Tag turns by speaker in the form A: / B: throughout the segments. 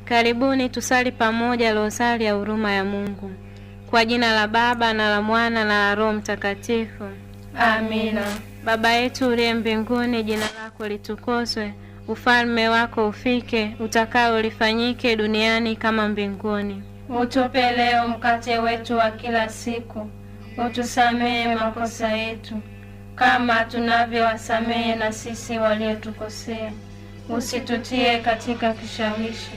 A: Karibuni tusali pamoja rozari ya huruma ya Mungu. Kwa jina la Baba na la Mwana na la Roho Mtakatifu.
B: Amina.
A: Baba yetu uliye mbinguni, jina lako litukuzwe, ufalme wako ufike, utakalo lifanyike duniani kama mbinguni.
B: Utupe leo mkate wetu wa kila siku. Utusamehe makosa yetu kama tunavyowasamehe na sisi waliotukosea. Usitutie katika kishawishi,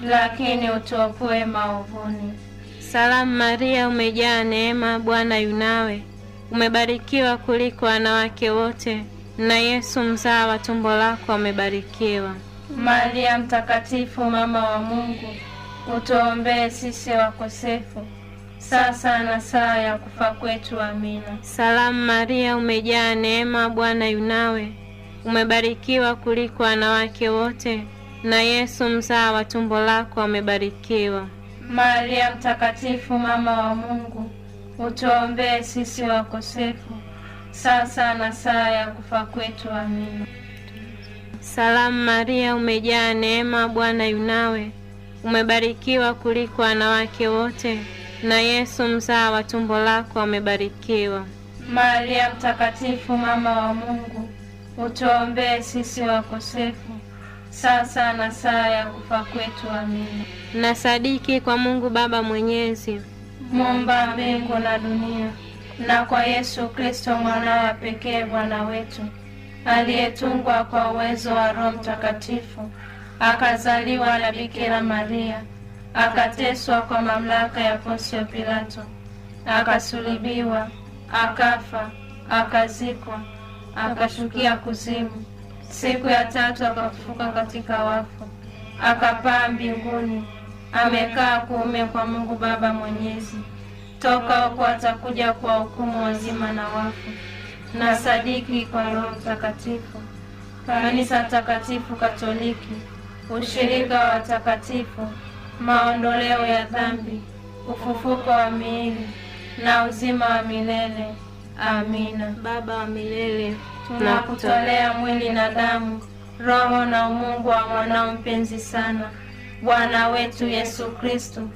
B: lakini utuopoe maovuni.
A: Salamu Maria, umejaa neema, Bwana yu nawe. Umebarikiwa kuliko wanawake wote, na Yesu mzao wa tumbo lako amebarikiwa.
B: Maria mtakatifu, mama wa Mungu, utuombee sisi wakosefu, sasa na saa ya kufa kwetu. Amina.
A: Salamu Maria, umejaa neema, Bwana yu nawe. Umebarikiwa kuliko wanawake wote, na Yesu mzao wa tumbo lako amebarikiwa.
B: Maria mtakatifu, mama wa Mungu, utuombee sisi wakosefu, sasa na saa ya kufa kwetu. Amina.
A: Salamu Maria, umejaa neema, Bwana yu nawe. Umebarikiwa kuliko wanawake wote, na Yesu mzao wa tumbo lako amebarikiwa.
B: Maria mtakatifu, mama wa Mungu, utuombee sisi wakosefu, sasa na saa ya kufa kwetu. Amina.
A: Nasadiki kwa Mungu Baba Mwenyezi,
B: muumba mbingu na dunia, na kwa Yesu Kristo mwanawe pekee Bwana wetu, aliyetungwa kwa uwezo wa Roho Mtakatifu, akazaliwa na Bikira Maria, akateswa kwa mamlaka ya Pontio Pilato, akasulubiwa, akafa, akazikwa, akashukia kuzimu. Siku ya tatu akafufuka katika wafu, akapaa mbinguni, amekaa kuume kwa Mungu Baba Mwenyezi. Toka huko atakuja kwa hukumu wazima na wafu. Na sadiki kwa Roho Mtakatifu, kanisa takatifu Katoliki, ushirika wa watakatifu, maondoleo ya dhambi, ufufuko wa miili na uzima wa milele. Amina.
A: Baba wa milele,
B: tunakutolea mwili na damu, roho na umungu wa mwanao mpenzi sana, Bwana wetu Yesu Kristo,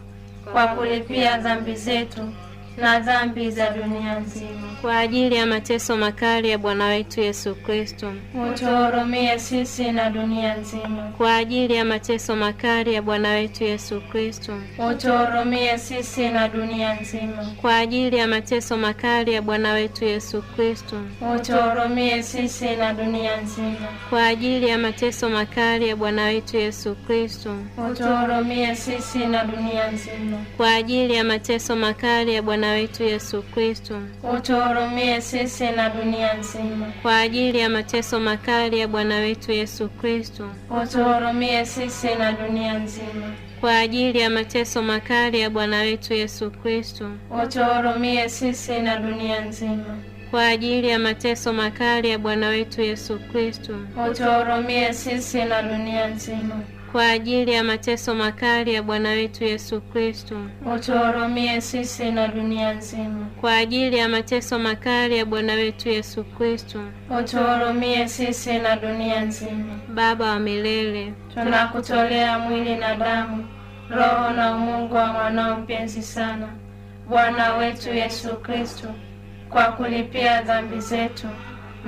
B: kwa kulipia dhambi zetu na dhambi za dunia nzima.
A: Kwa ajili ya mateso makali ya Bwana wetu Yesu Kristo,
B: utuhurumie sisi na dunia nzima.
A: Kwa ajili ya mateso makali ya Bwana wetu Yesu Kristo,
B: utuhurumie sisi na dunia nzima.
A: Kwa ajili ya mateso makali ya Bwana wetu Yesu Kristo,
B: utuhurumie sisi na dunia nzima.
A: Kwa ajili ya mateso makali ya Bwana wetu Yesu Kristo,
B: utuhurumie sisi na dunia nzima.
A: Kwa ajili ya mateso makali ya Bwana wetu Yesu Kristo,
B: utuhurumie sisi na dunia nzima.
A: Kwa ajili ya mateso makali ya Bwana wetu Yesu Kristo,
B: utuhurumie sisi na dunia nzima.
A: Kwa ajili ya mateso makali ya Bwana wetu Yesu Kristo,
B: utuhurumie sisi na dunia nzima.
A: Kwa ajili ya mateso makali ya Bwana wetu Yesu Kristo,
B: utuhurumie sisi na dunia nzima.
A: Kwa ajili ya mateso makali ya Bwana wetu Yesu Kristo,
B: utuhurumie sisi na dunia nzima.
A: Kwa ajili ya mateso makali ya Bwana wetu Yesu Kristo,
B: utuhurumie sisi na dunia nzima.
A: Baba wa milele,
B: tunakutolea mwili na damu, roho na umungu wa mwanao mpenzi sana, Bwana wetu Yesu Kristo, kwa kulipia dhambi zetu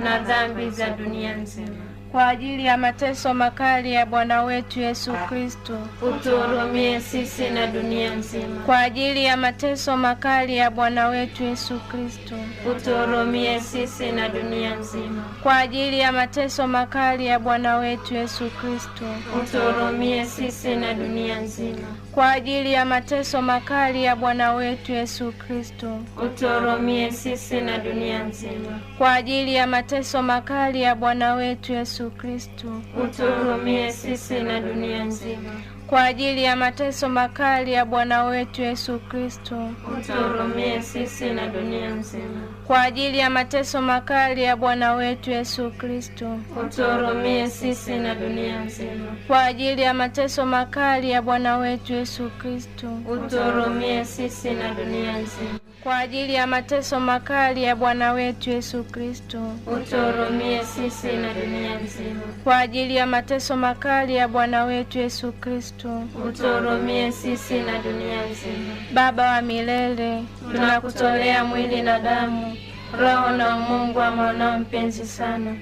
B: na dhambi za dunia nzima. Kwa ajili ya mateso makali ya Bwana wetu Yesu Kristo, utuhurumie sisi na dunia nzima. Kwa ajili ya mateso makali ya Bwana wetu Yesu Kristo, utuhurumie sisi na dunia nzima. Kwa ajili ya mateso makali ya Bwana wetu Yesu Kristo, utuhurumie sisi na dunia nzima. Kwa ajili ya mateso makali ya Bwana wetu Yesu Kristo, utuhurumie sisi na dunia nzima. Kwa ajili ya mateso makali ya Bwana wetu Yesu Kristo, utuhurumie sisi na dunia nzima. Kwa ajili ya mateso makali ya Bwana wetu Yesu Kristo, utuhurumie sisi na dunia nzima. Kwa ajili ya mateso makali ya Bwana wetu Yesu Kristo, utuhurumie sisi na dunia nzima. Kwa ajili ya mateso makali ya Bwana wetu Yesu Kristo, utuhurumie sisi na dunia nzima. Kwa ajili ya mateso makali ya Bwana wetu Yesu Kristo,
A: utuhurumie sisi na dunia nzima.
B: Kwa ajili ya mateso makali ya Bwana wetu Yesu Kristo,
A: utuhurumie sisi na dunia nzima.
B: Baba wa milele,
A: tunakutolea mwili na damu, roho na Mungu wa mwanao mpenzi sana,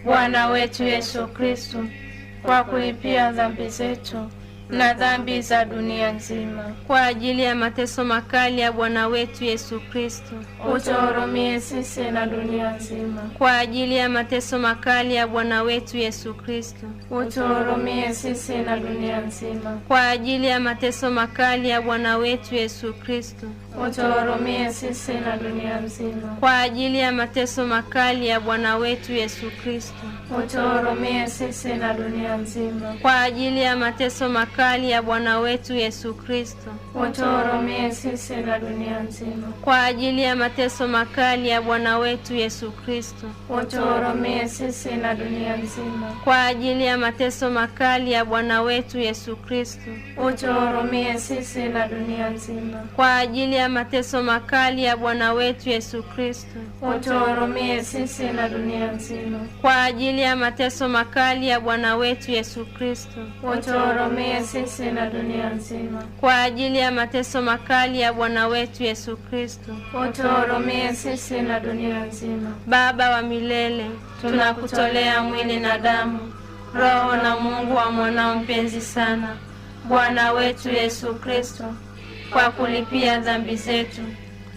A: Bwana wetu Yesu Kristo, kwa kulipia dhambi zetu na dhambi za dunia nzima.
B: Kwa ajili ya mateso makali ya Bwana wetu Yesu Kristo,
A: utuhurumie sisi na dunia nzima.
B: Kwa ajili ya mateso makali ya Bwana wetu Yesu Kristo,
A: utuhurumie sisi na dunia nzima.
B: Kwa ajili ya mateso makali ya Bwana wetu Yesu Kristo,
A: utuhurumie sisi na dunia nzima.
B: Kwa ajili ya mateso makali ya Bwana wetu Yesu Kristo,
A: utuhurumie sisi na dunia nzima.
B: Kwa ajili ya mateso makali ya Bwana wetu Yesu Kristo,
A: utuhurumie sisi na dunia nzima.
B: Kwa ajili ya mateso makali ya Bwana wetu Yesu Kristo,
A: utuhurumie sisi na dunia nzima.
B: Kwa ajili ya mateso makali ya Bwana wetu Yesu Kristo,
A: utuhurumie sisi na dunia nzima.
B: Kwa ajili ya mateso makali ya Bwana wetu Yesu Kristo,
A: utuhurumie sisi na dunia nzima.
B: Kwa ajili ya mateso makali ya Bwana wetu Yesu Kristo,
A: utuhurumie sisi na dunia nzima.
B: Kwa ajili ya mateso makali ya Bwana wetu Yesu Kristo,
A: utuhurumie sisi na dunia nzima.
B: Baba wa milele,
A: tunakutolea mwili na damu, roho na Mungu wa mwanao mpenzi sana, Bwana wetu Yesu Kristo, kwa kulipia dhambi zetu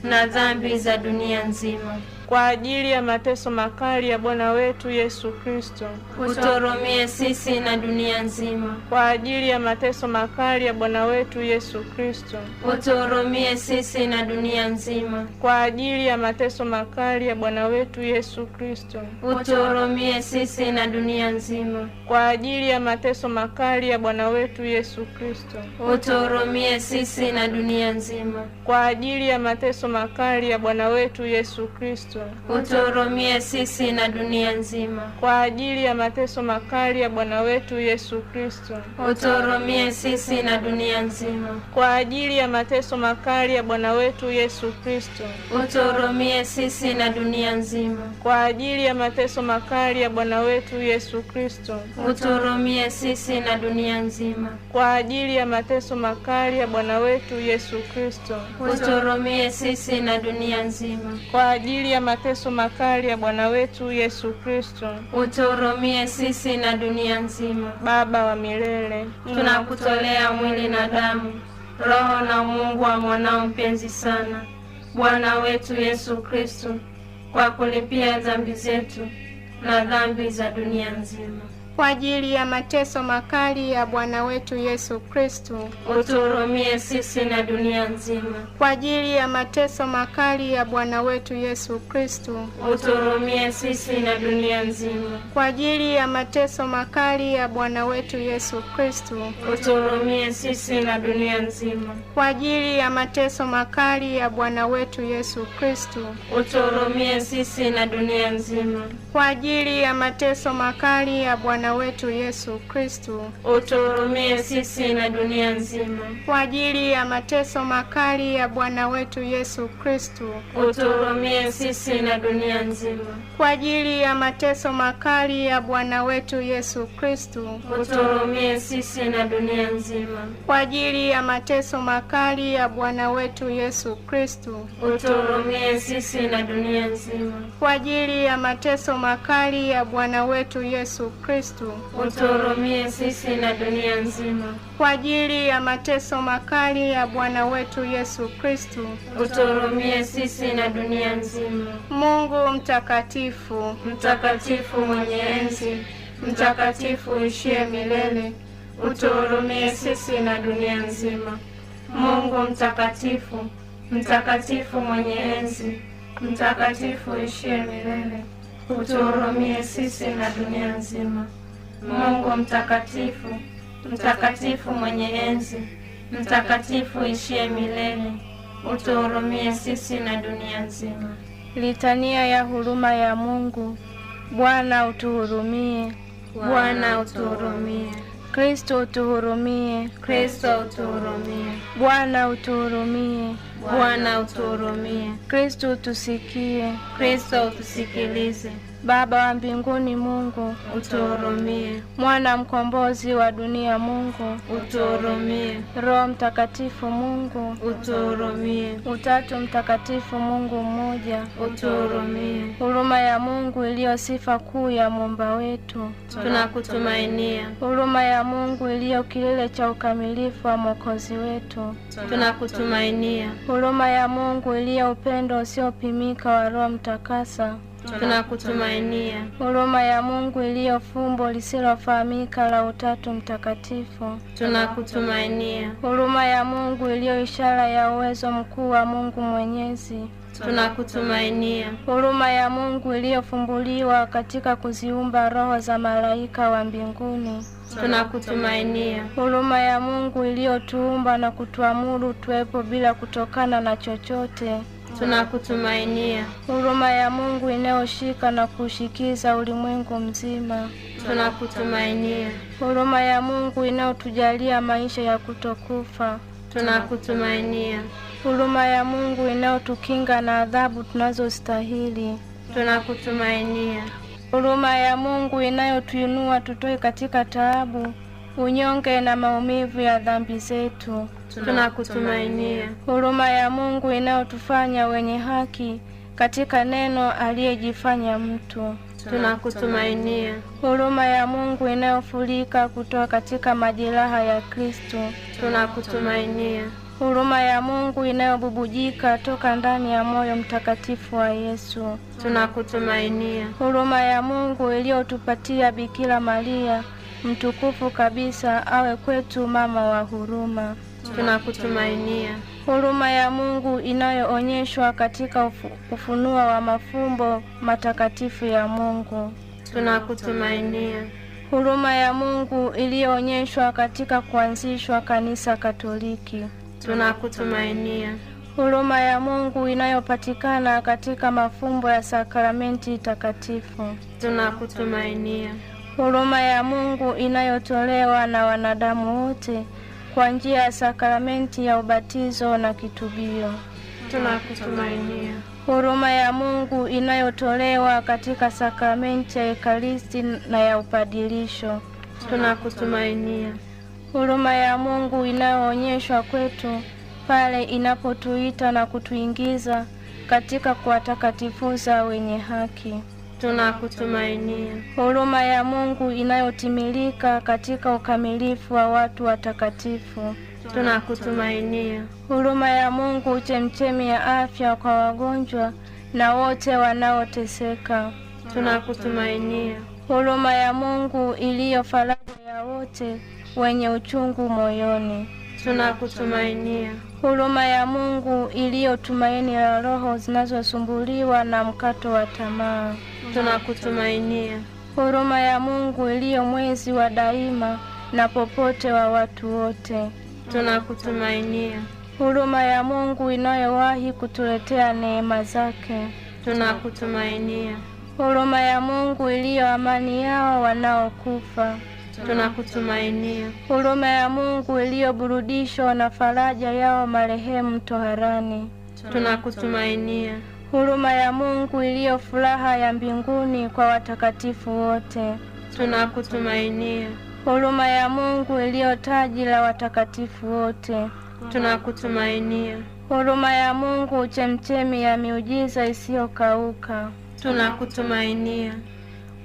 A: na dhambi za dunia nzima.
B: Kwa ajili ya mateso makali ya Bwana wetu Yesu Kristo,
A: utuhurumie sisi na dunia nzima.
B: Kwa ajili ya mateso makali ya Bwana wetu Yesu Kristo,
A: utuhurumie sisi na dunia nzima.
B: Kwa ajili ya mateso makali ya Bwana wetu Yesu Kristo,
A: utuhurumie sisi na dunia nzima.
B: Kwa ajili ya mateso makali ya Bwana wetu Yesu Kristo,
A: utuhurumie sisi na dunia nzima.
B: Kwa ajili ya mateso makali ya Bwana wetu Yesu Kristo,
A: utuhurumie sisi na dunia nzima.
B: Kwa ajili ya mateso makali ya Bwana wetu Yesu Kristo,
A: utuhurumie sisi na dunia nzima.
B: Kwa ajili ya mateso makali ya Bwana wetu Yesu Kristo,
A: utuhurumie sisi na dunia nzima.
B: Kwa ajili ya mateso makali ya Bwana wetu Yesu Kristo,
A: utuhurumie sisi na dunia nzima.
B: Kwa ajili ya mateso makali ya Bwana wetu Yesu Kristo,
A: utuhurumie sisi na dunia nzima.
B: Kwa ajili ya mateso makali ya Bwana wetu Yesu Kristo,
A: utuhurumie sisi na dunia nzima.
B: Baba wa milele,
A: tunakutolea mwili na damu, roho na Mungu wa mwanao mpenzi sana, Bwana wetu Yesu Kristo, kwa kulipia dhambi zetu na dhambi za dunia nzima.
B: Kwa ajili ya mateso makali ya Bwana wetu Yesu Kristo,
A: utuhurumie sisi na dunia nzima.
B: Kwa ajili ya mateso makali ya Bwana wetu Yesu Kristo,
A: utuhurumie sisi na dunia nzima.
B: Kwa ajili ya mateso makali ya Bwana wetu Yesu Kristo,
A: utuhurumie sisi na dunia nzima.
B: Kwa ajili ya mateso makali ya Bwana wetu Yesu Kristo,
A: utuhurumie sisi na dunia nzima.
B: Kwa ajili ya mateso makali ya Bwana wetu Yesu Kristo,
A: utuhurumie sisi na dunia nzima.
B: Kwa ajili ya mateso makali ya Bwana wetu Yesu Kristo,
A: utuhurumie sisi na dunia nzima.
B: Kwa ajili ya mateso makali ya Bwana wetu Yesu Kristo,
A: utuhurumie sisi na dunia nzima.
B: Kwa ajili ya mateso makali ya Bwana wetu Yesu Kristo,
A: utuhurumie sisi na dunia nzima.
B: Kwa ajili ya mateso makali ya Bwana wetu Yesu Kristo,
A: utuhurumie sisi na dunia nzima.
B: Kwa ajili ya mateso makali ya Bwana wetu Yesu Kristo,
A: utuhurumie sisi na dunia nzima.
B: Mungu mtakatifu,
A: mtakatifu mwenye enzi, mtakatifu uishie milele, utuhurumie sisi na dunia nzima. Mungu mtakatifu, mtakatifu mwenye enzi, mtakatifu uishie milele, utuhurumie sisi na dunia nzima. Mungu mtakatifu, mtakatifu mwenye enzi, mtakatifu uishie milele, utuhurumie sisi na dunia nzima.
B: Litania ya huruma ya Mungu. Bwana utuhurumie.
A: Bwana utuhurumie.
B: Kristo utuhurumie.
A: Kristo utuhurumie.
B: Bwana utuhurumie.
A: Bwana utuhurumie.
B: Kristo utusikie.
A: Kristo utusikilize.
B: Baba wa mbinguni Mungu,
A: utuhurumie.
B: Mwana mkombozi wa dunia Mungu,
A: utuhurumie.
B: Roho Mtakatifu Mungu,
A: utuhurumie.
B: Utatu Mtakatifu Mungu mmoja,
A: utuhurumie.
B: Huruma ya Mungu iliyo sifa kuu ya Muumba wetu,
A: tunakutumainia.
B: Huruma ya Mungu iliyo kilele cha ukamilifu wa Mwokozi wetu,
A: tunakutumainia.
B: Huruma ya Mungu iliyo upendo usiopimika wa Roho Mtakasa,
A: tunakutumainia.
B: Huruma ya Mungu iliyo fumbo lisilofahamika la Utatu Mtakatifu,
A: tunakutumainia.
B: Huruma ya Mungu iliyo ishara ya uwezo mkuu wa Mungu Mwenyezi,
A: tunakutumainia.
B: Huruma ya Mungu iliyofumbuliwa katika kuziumba roho za malaika wa mbinguni,
A: tunakutumainia.
B: Huruma ya Mungu iliyotuumba na kutuamuru tuwepo bila kutokana na chochote,
A: tunakutumainia.
B: Huruma ya Mungu inayoshika na kushikiza ulimwengu mzima,
A: tunakutumainia.
B: Huruma ya Mungu inayotujalia maisha ya kutokufa,
A: tunakutumainia.
B: Huruma ya Mungu inayotukinga na adhabu tunazostahili,
A: tunakutumainia.
B: Huruma ya Mungu inayotuinua tutoe katika taabu, unyonge na maumivu ya dhambi zetu,
A: tunakutumainia.
B: Huruma ya Mungu inayotufanya wenye haki katika neno aliyejifanya mtu,
A: tunakutumainia.
B: Huruma ya Mungu inayofurika kutoka katika majeraha ya Kristo,
A: tunakutumainia.
B: Huruma ya Mungu inayobubujika toka ndani ya moyo mtakatifu wa Yesu,
A: tunakutumainia.
B: Huruma ya Mungu iliyotupatia Bikira Maria mtukufu kabisa awe kwetu mama wa huruma,
A: tunakutumainia.
B: Huruma ya Mungu inayoonyeshwa katika ufunuo wa mafumbo matakatifu ya Mungu,
A: tunakutumainia.
B: Huruma ya Mungu iliyoonyeshwa katika kuanzishwa kanisa Katoliki,
A: tunakutumainia.
B: Huruma ya Mungu inayopatikana katika mafumbo ya sakramenti takatifu,
A: tunakutumainia.
B: Huruma ya Mungu inayotolewa na wanadamu wote kwa njia ya sakramenti ya ubatizo na kitubio,
A: tunakutumainia.
B: Huruma ya Mungu inayotolewa katika sakramenti ya Ekaristi na ya upadilisho,
A: tunakutumainia.
B: Huruma ya Mungu inayoonyeshwa kwetu pale inapotuita na kutuingiza katika kuwatakatifuza wenye haki,
A: tunakutumainia.
B: Huruma ya Mungu inayotimilika katika ukamilifu wa watu watakatifu,
A: tunakutumainia.
B: Huruma ya Mungu chemchemi ya afya kwa wagonjwa na wote wanaoteseka,
A: tunakutumainia.
B: Huruma ya Mungu iliyo faraja ya wote wenye uchungu moyoni,
A: tunakutumainia.
B: Huruma ya Mungu iliyo tumaini la roho zinazosumbuliwa na mkato wa tamaa,
A: tunakutumainia.
B: Huruma ya Mungu iliyo mwezi wa daima na popote wa watu wote,
A: tunakutumainia.
B: Huruma ya Mungu inayowahi kutuletea neema zake,
A: tunakutumainia.
B: Huruma ya Mungu iliyo amani yao wanaokufa,
A: tunakutumainia.
B: Huruma ya Mungu iliyo burudisho na faraja yao marehemu toharani,
A: tunakutumainia.
B: Huruma ya Mungu iliyo furaha ya mbinguni kwa watakatifu wote,
A: tunakutumainia.
B: Huruma ya Mungu iliyo taji la watakatifu wote,
A: tunakutumainia.
B: Huruma ya Mungu chemchemi ya miujiza isiyokauka,
A: tunakutumainia.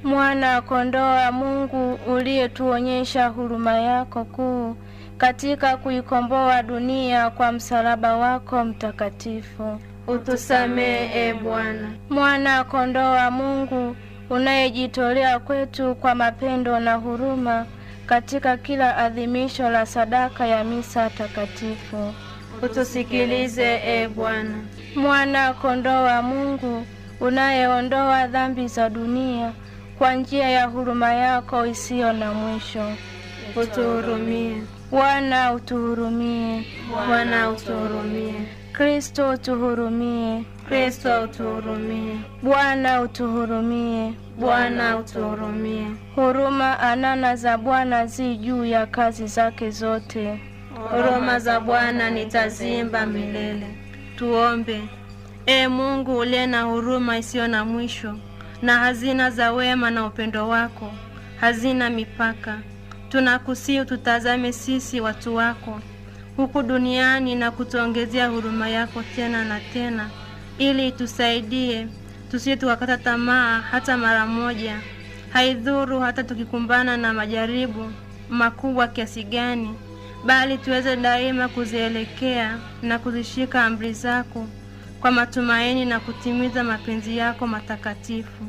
B: Mwana kondoo wa Mungu uliyetuonyesha huruma yako kuu katika kuikomboa dunia kwa msalaba wako mtakatifu,
A: utusamehe Bwana.
B: Mwana kondoo wa Mungu unayejitolea kwetu kwa mapendo na huruma katika kila adhimisho la sadaka ya misa takatifu,
A: utusikilize Bwana.
B: Mwana kondoo wa Mungu unayeondoa dhambi za dunia kwa njia ya huruma yako isiyo na mwisho,
A: utuhurumie.
B: Bwana utuhurumie.
A: Bwana utuhurumie.
B: Kristo utuhurumie.
A: Kristo utuhurumie.
B: Bwana utuhurumie.
A: Bwana utuhurumie.
B: Huruma anana za Bwana zi juu ya kazi zake zote.
A: Huruma za Bwana nitaziimba milele. Tuombe. Ee Mungu uliye na huruma isiyo na mwisho, na hazina za wema na upendo wako hazina mipaka, tunakusihi tutazame sisi watu wako huku duniani na kutuongezea huruma yako tena na tena, ili tusaidie tusije tukakata tamaa hata mara moja. Haidhuru hata tukikumbana na majaribu makubwa kiasi gani, bali tuweze daima kuzielekea na kuzishika amri zako kwa matumaini na kutimiza mapenzi yako matakatifu,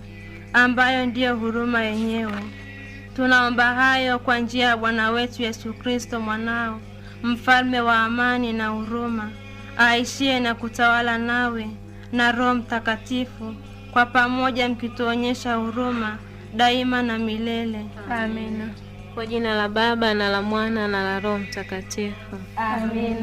A: ambayo ndiyo huruma yenyewe. Tunaomba hayo kwa njia ya Bwana wetu Yesu Kristo mwanao, mfalme wa amani na huruma, aishie na kutawala nawe na Roho Mtakatifu, kwa pamoja mkituonyesha huruma daima na milele. Amina.
B: Kwa jina la Baba na la Mwana na la Roho Mtakatifu.
A: Amina.